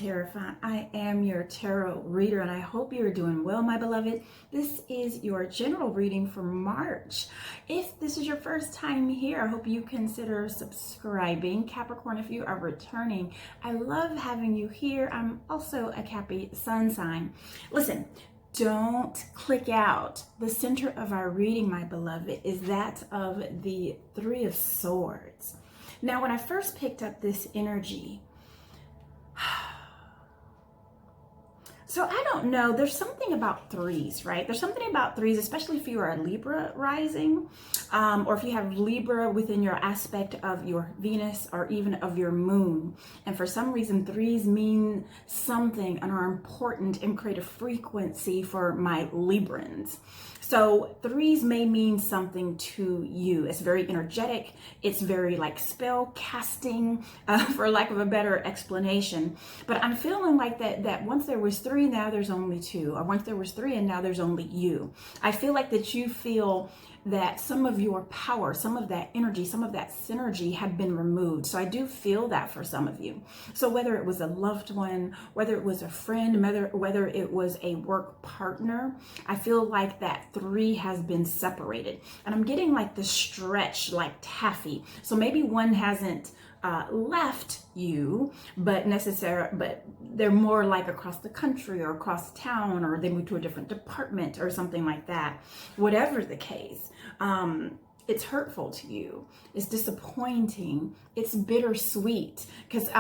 Hierophant. I am your tarot reader and I hope you're doing well, my beloved. This is your general reading for March. If this is your first time here, I hope you consider subscribing. Capricorn, if you are returning, I love having you here. I'm also a Capri sun sign. Listen, don't click out. The center of our reading, my beloved, is that of the Three of Swords. Now, when I first picked up this energy, so I don't know, there's something about threes, right? There's something about threes, especially if you are a Libra rising, or if you have Libra within your aspect of your Venus or even of your moon. And for some reason, threes mean something and are important and create a frequency for my Librans. So threes may mean something to you. It's very energetic. It's very like spell casting, for lack of a better explanation. But I'm feeling like that once there was three, now there's only two. Or once there was three and now there's only you. I feel like that you feel that some of your power, some of that energy, some of that synergy had been removed. So I do feel that for some of you. So whether it was a loved one, whether it was a friend, whether it was a work partner, I feel like that three has been separated. And I'm getting like the stretch like taffy. So maybe one hasn't left you, but they're more like across the country or across town, or they moved to a different department or something like that. Whatever the case, it's hurtful to you. It's disappointing. It's bittersweet because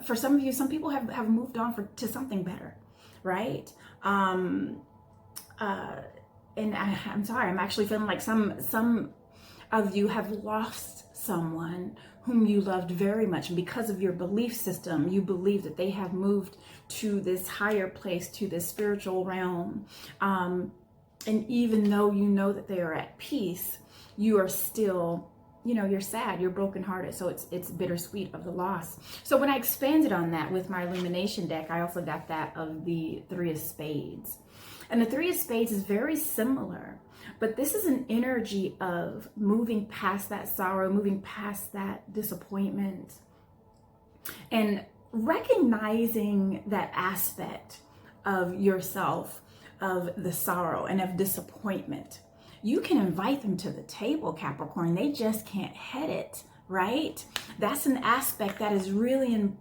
for some of you, some people have moved on to something better, right? And I'm sorry, I'm actually feeling like some of you have lost someone whom you loved very much, and because of your belief system, you believe that they have moved to this higher place, to this spiritual realm. And even though you know that they are at peace, you are still, you're sad, you're brokenhearted. So it's bittersweet of the loss. So when I expanded on that with my illumination deck, I also got that of the Three of Spades. And the Three of Spades is very similar, but this is an energy of moving past that sorrow, moving past that disappointment, and recognizing that aspect of yourself, of the sorrow and of disappointment. You can invite them to the table, Capricorn. They just can't head it, right? That's an aspect that is really an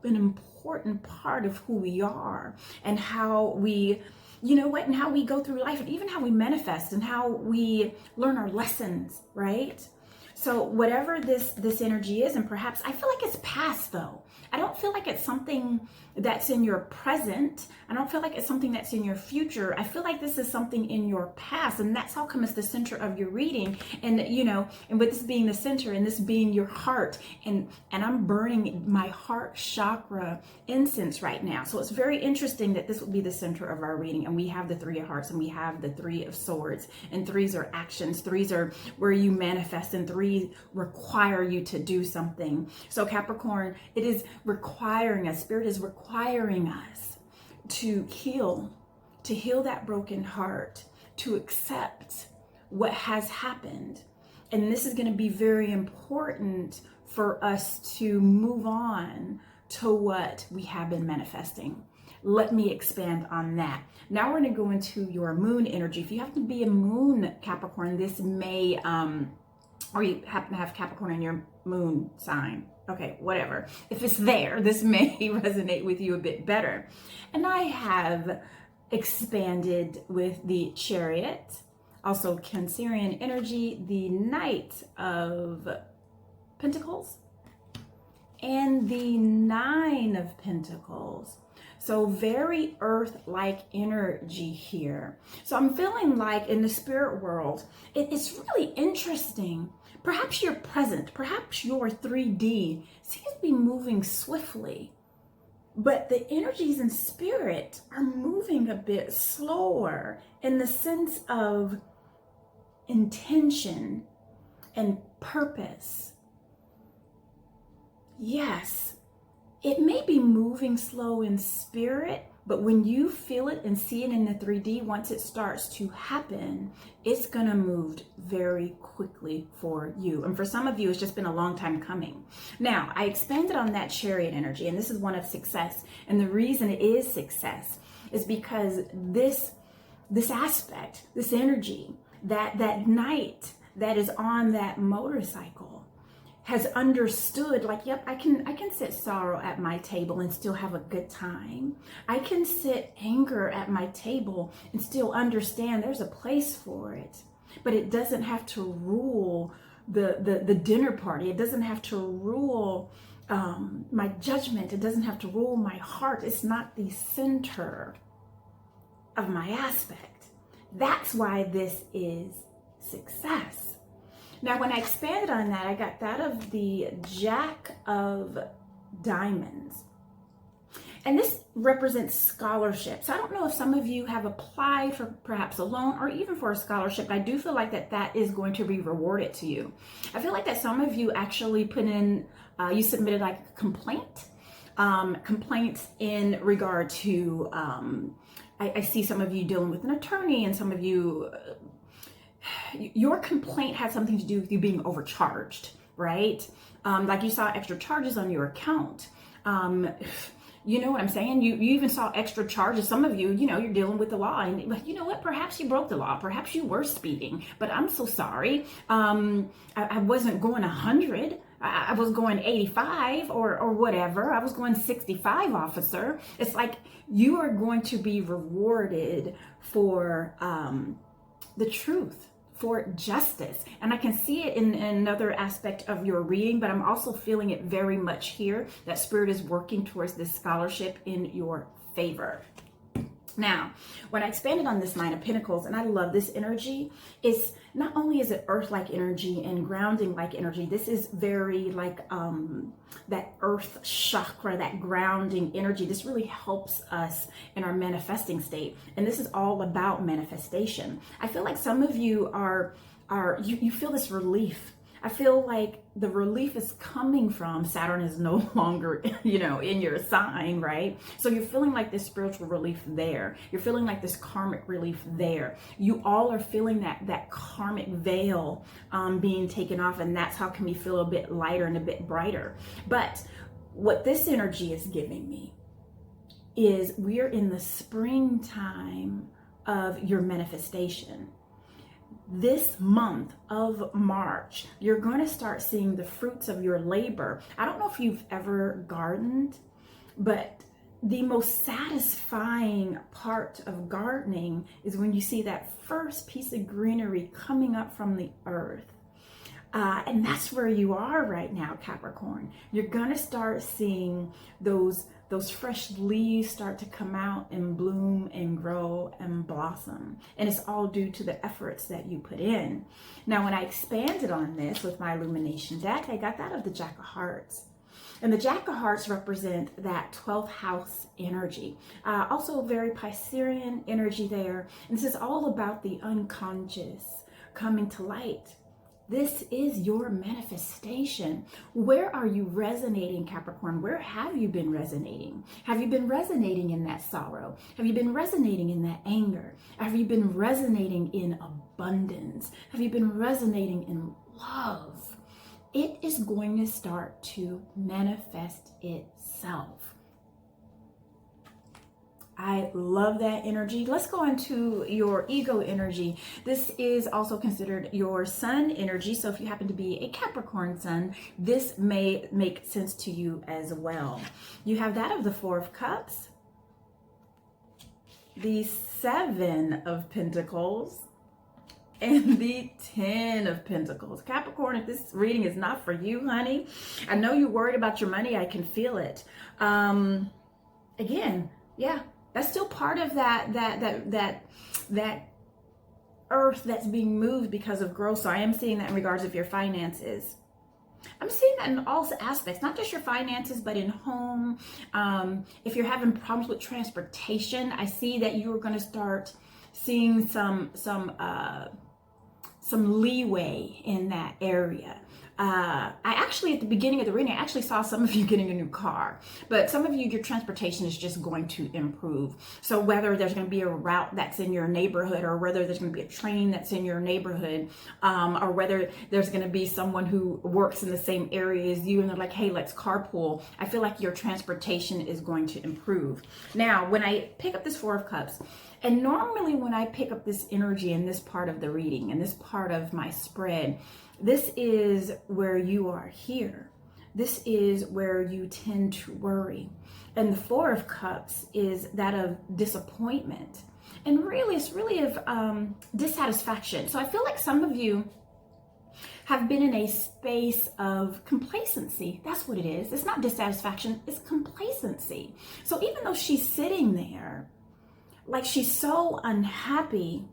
important part of who we are and how we, and how we go through life, and even how we manifest and how we learn our lessons, right? So whatever this energy is, and perhaps I feel like it's past though. I don't feel like it's something that's in your present. I don't feel like it's something that's in your future. I feel like this is something in your past, and that's how come it's the center of your reading. And and with this being the center and this being your heart, and I'm burning my heart chakra incense right now. So it's very interesting that this would be the center of our reading, and we have the Three of Hearts and we have the Three of Swords, and threes are actions. Threes are where you manifest, and three require you to do something. So Capricorn, it is requiring us, Spirit is requiring us to heal that broken heart, to accept what has happened. And this is going to be very important for us to move on to what we have been manifesting. Let me expand on that. Now we're going to go into your moon energy. If you happen to be a moon Capricorn, this may, or you happen to have Capricorn in your moon sign. Okay, whatever. If it's there, this may resonate with you a bit better. And I have expanded with the Chariot, also Cancerian energy, the Knight of Pentacles, and the Nine of Pentacles. So very earth-like energy here. So I'm feeling like in the spirit world, it's really interesting. Perhaps you're present, perhaps your 3D seems to be moving swiftly, but the energies in spirit are moving a bit slower in the sense of intention and purpose. Yes, it may be moving slow in spirit, But when you feel it and see it in the 3D, once it starts to happen, it's going to move very quickly for you. And for some of you, it's just been a long time coming. Now, I expanded on that Chariot energy, and this is one of success. And the reason it is success is because this aspect, this energy, that knight that is on that motorcycle has understood, like, yep, I can sit sorrow at my table and still have a good time. I can sit anger at my table and still understand there's a place for it, but it doesn't have to rule the dinner party. It doesn't have to rule my judgment. It doesn't have to rule my heart. It's not the center of my aspect. That's why this is success. Now, when I expanded on that, I got that of the Jack of Diamonds. And this represents scholarship. So I don't know if some of you have applied for perhaps a loan or even for a scholarship, but I do feel like that is going to be rewarded to you. I feel like that some of you actually put in, you submitted like a complaint, complaints in regard to, I see some of you dealing with an attorney, and some of you, your complaint had something to do with you being overcharged, right? Like you saw extra charges on your account. You know what I'm saying? You even saw extra charges. Some of you, you're dealing with the law, and you know what? Perhaps you broke the law. Perhaps you were speeding, but I'm so sorry. I wasn't going 100. I was going 85 or whatever. I was going 65, officer. It's like you are going to be rewarded for the truth, for justice. And I can see it in another aspect of your reading, but I'm also feeling it very much here, that Spirit is working towards this scholarship in your favor. Now, when I expanded on this Nine of Pentacles, and I love this energy, it's not only is it earth-like energy and grounding-like energy, this is very like that earth chakra, that grounding energy. This really helps us in our manifesting state. And this is all about manifestation. I feel like some of you you feel this relief. I feel like the relief is coming from Saturn is no longer, in your sign, right? So you're feeling like this spiritual relief there. You're feeling like this karmic relief there. You all are feeling that karmic veil being taken off, and that's how can we feel a bit lighter and a bit brighter. But what this energy is giving me is we're in the springtime of your manifestation. This month of March, you're going to start seeing the fruits of your labor. I don't know if you've ever gardened, but the most satisfying part of gardening is when you see that first piece of greenery coming up from the earth. And that's where you are right now, Capricorn. You're going to start seeing those fresh leaves start to come out and bloom and grow and blossom. And it's all due to the efforts that you put in. Now, when I expanded on this with my illumination deck, I got that of the Jack of Hearts. And the Jack of Hearts represent that 12th house energy. Also very Piscean energy there. And this is all about the unconscious coming to light. This is your manifestation. Where are you resonating, Capricorn? Where have you been resonating? Have you been resonating in that sorrow? Have you been resonating in that anger? Have you been resonating in abundance? Have you been resonating in love? It is going to start to manifest itself. I love that energy. Let's go into your ego energy. This is also considered your sun energy. So if you happen to be a Capricorn sun, this may make sense to you as well. You have that of the Four of Cups, the Seven of Pentacles, and the 10 of Pentacles. Capricorn, if this reading is not for you, honey, I know you're worried about your money. I can feel it. Again, yeah. That's still part of that earth that's being moved because of growth. So I am seeing that in regards of your finances. I'm seeing that in all aspects, not just your finances, but in home. If you're having problems with transportation, I see that you are going to start seeing some leeway in that area. I actually, at the beginning of the reading, I actually saw some of you getting a new car, but some of you, your transportation is just going to improve. So whether there's going to be a route that's in your neighborhood, or whether there's going to be a train that's in your neighborhood, or whether there's going to be someone who works in the same area as you and they're like, hey, let's carpool. I feel like your transportation is going to improve. Now, when I pick up this Four of Cups, and normally when I pick up this energy in this part of the reading, and this part of my spread, this is where you are here. This is where you tend to worry. And the Four of Cups is that of disappointment. And really, it's really of dissatisfaction. So I feel like some of you have been in a space of complacency. That's what it is. It's not dissatisfaction, it's complacency. So even though she's sitting there, like she's so unhappy,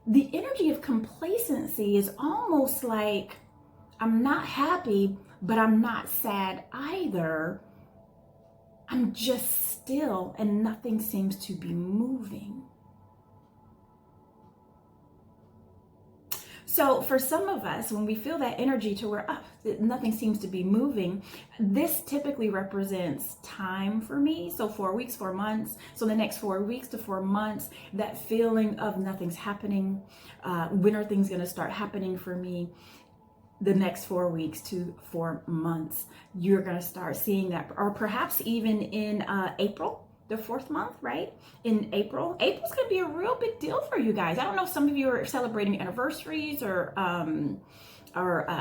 the energy of complacency is almost like, I'm not happy, but I'm not sad either. I'm just still and nothing seems to be moving. So for some of us, when we feel that energy to where nothing seems to be moving, this typically represents time for me. So 4 weeks, 4 months. So the next 4 weeks to 4 months, that feeling of nothing's happening. When are things going to start happening for me? The next 4 weeks to 4 months, you're going to start seeing that. Or perhaps even in April. The 4th month, right? In April's going to be a real big deal for you guys. I don't know if some of you are celebrating anniversaries or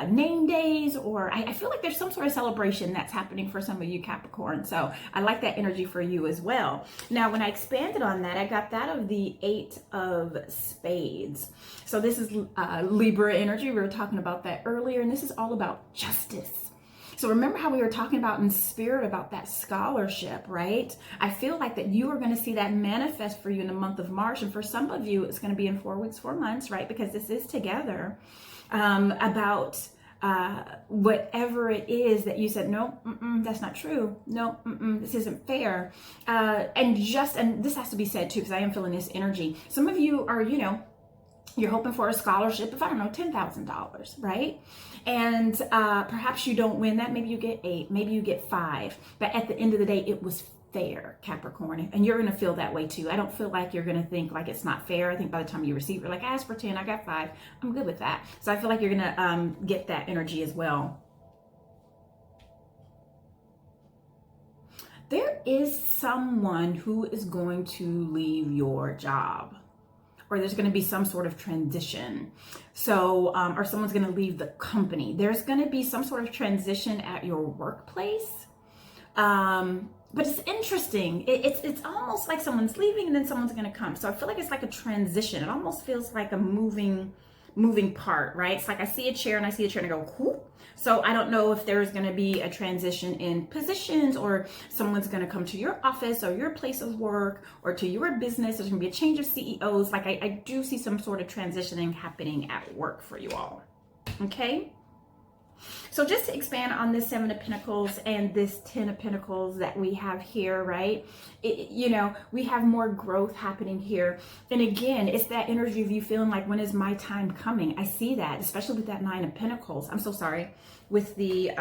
name days, or I feel like there's some sort of celebration that's happening for some of you Capricorn. So I like that energy for you as well. Now, when I expanded on that, I got that of the 8 of Spades. So this is Libra energy. We were talking about that earlier, and this is all about justice. So remember how we were talking about in spirit about that scholarship, right? I feel like that you are going to see that manifest for you in the month of March. And for some of you, it's going to be in 4 weeks, 4 months, right? Because this is together about whatever it is that you said, no, that's not true. No, this isn't fair. And this has to be said too, because I am feeling this energy. Some of you are, you're hoping for a scholarship of, I don't know, $10,000, right? And perhaps you don't win that. Maybe you get 8, maybe you get 5. But at the end of the day, it was fair, Capricorn. And you're going to feel that way too. I don't feel like you're going to think like it's not fair. I think by the time you receive, you're like, I asked for 10, I got 5. I'm good with that. So I feel like you're going to get that energy as well. There is someone who is going to leave your job, or there's going to be some sort of transition. So, or someone's going to leave the company. There's going to be some sort of transition at your workplace. But it's interesting. It's almost like someone's leaving and then someone's going to come. So I feel like it's like a transition. It almost feels like a moving part, right? It's like I see a chair and I go, whoop. So I don't know if there's going to be a transition in positions, or someone's going to come to your office or your place of work or to your business. There's going to be a change of CEOs. Like I do see some sort of transitioning happening at work for you all. Okay. So just to expand on this 7 of Pentacles and this 10 of Pentacles that we have here, right? We have more growth happening here. And again, it's that energy of you feeling like, when is my time coming? I see that, especially with that 9 of Pentacles. I'm so sorry. With the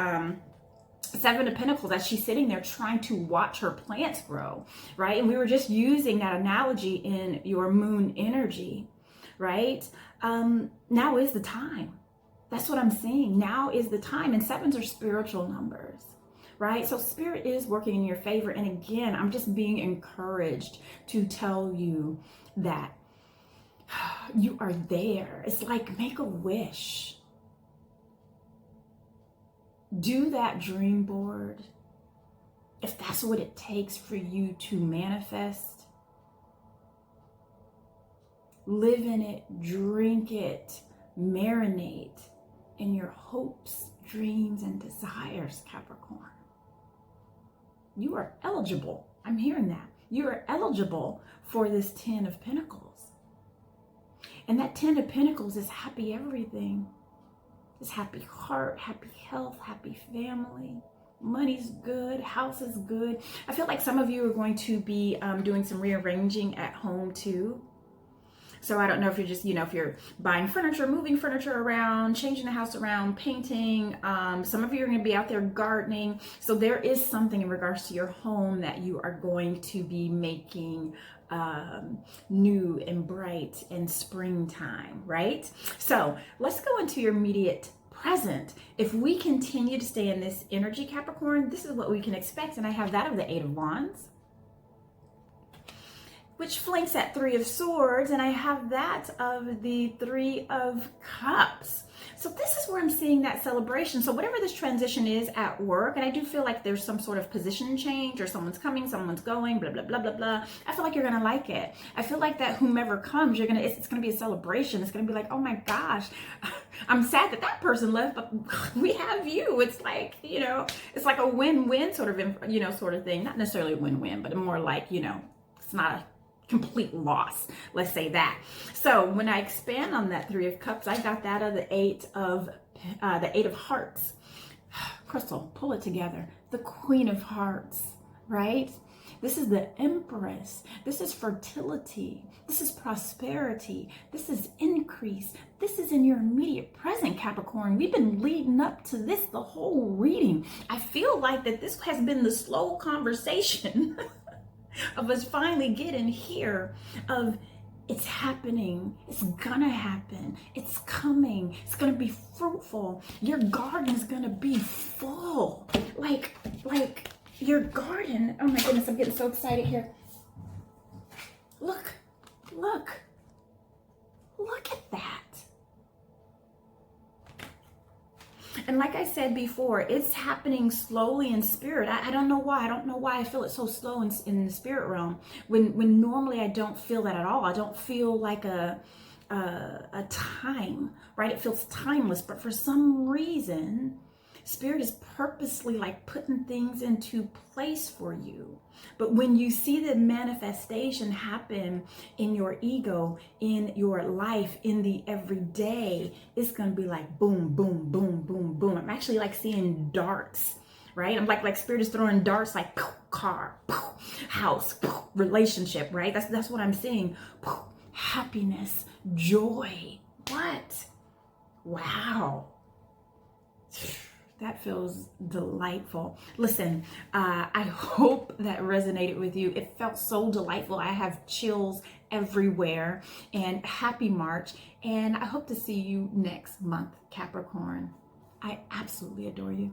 7 of Pentacles, as she's sitting there trying to watch her plants grow, right? And we were just using that analogy in your moon energy, right? Now is the time. That's what I'm saying. Now is the time. And 7s are spiritual numbers, right? So spirit is working in your favor. And again, I'm just being encouraged to tell you that you are there. It's like, make a wish. Do that dream board. If that's what it takes for you to manifest, live in it, drink it, marinate in your hopes, dreams, and desires, Capricorn. You are eligible. I'm hearing that. You are eligible for this 10 of Pentacles. And that 10 of Pentacles is happy everything. It's happy heart, happy health, happy family. Money's good, house is good. I feel like some of you are going to be doing some rearranging at home too. So I don't know if you're just, if you're buying furniture, moving furniture around, changing the house around, painting. Some of you are going to be out there gardening. So there is something in regards to your home that you are going to be making new and bright in springtime, right? So let's go into your immediate present. If we continue to stay in this energy, Capricorn, this is what we can expect. And I have that of the Eight of Wands, which flanks at Three of Swords, and I have that of the Three of Cups. So this is where I'm seeing that celebration. So whatever this transition is at work, and I do feel like there's some sort of position change, or someone's coming, someone's going, blah, blah, blah, blah, blah. I feel like you're gonna like it. I feel like that whomever comes, it's gonna be a celebration. It's gonna be like, oh my gosh, I'm sad that that person left, but we have you. It's like, it's like a win-win sort of thing. Not necessarily a win-win, but more like, it's not a complete loss, let's say that. So when I expand on that Three of Cups, I got that of the Eight of Hearts. Crystal, pull it together. The Queen of Hearts, right? This is the Empress. This is fertility. This is prosperity. This is increase. This is in your immediate present, Capricorn. We've been leading up to this the whole reading. I feel like that this has been the slow conversation of us finally getting here, of it's happening, it's gonna happen, it's coming, it's gonna be fruitful, your garden's gonna be full, like your garden. Oh my goodness, I'm getting so excited here. Look at that. And like I said before, it's happening slowly in spirit. I don't know why. I don't know why I feel it so slow in the spirit realm. When normally I don't feel that at all. I don't feel like a time, right? It feels timeless. But for some reason, Spirit is purposely like putting things into place for you. But when you see the manifestation happen in your ego, in your life, in the everyday, it's going to be like boom, boom, boom, boom, boom. I'm actually like seeing darts, right? I'm like Spirit is throwing darts, like poof, car, poof, house, poof, relationship, right? That's what I'm seeing. Poof, happiness, joy. What? Wow. That feels delightful. Listen, I hope that resonated with you. It felt so delightful. I have chills everywhere. And happy March. And I hope to see you next month, Capricorn. I absolutely adore you.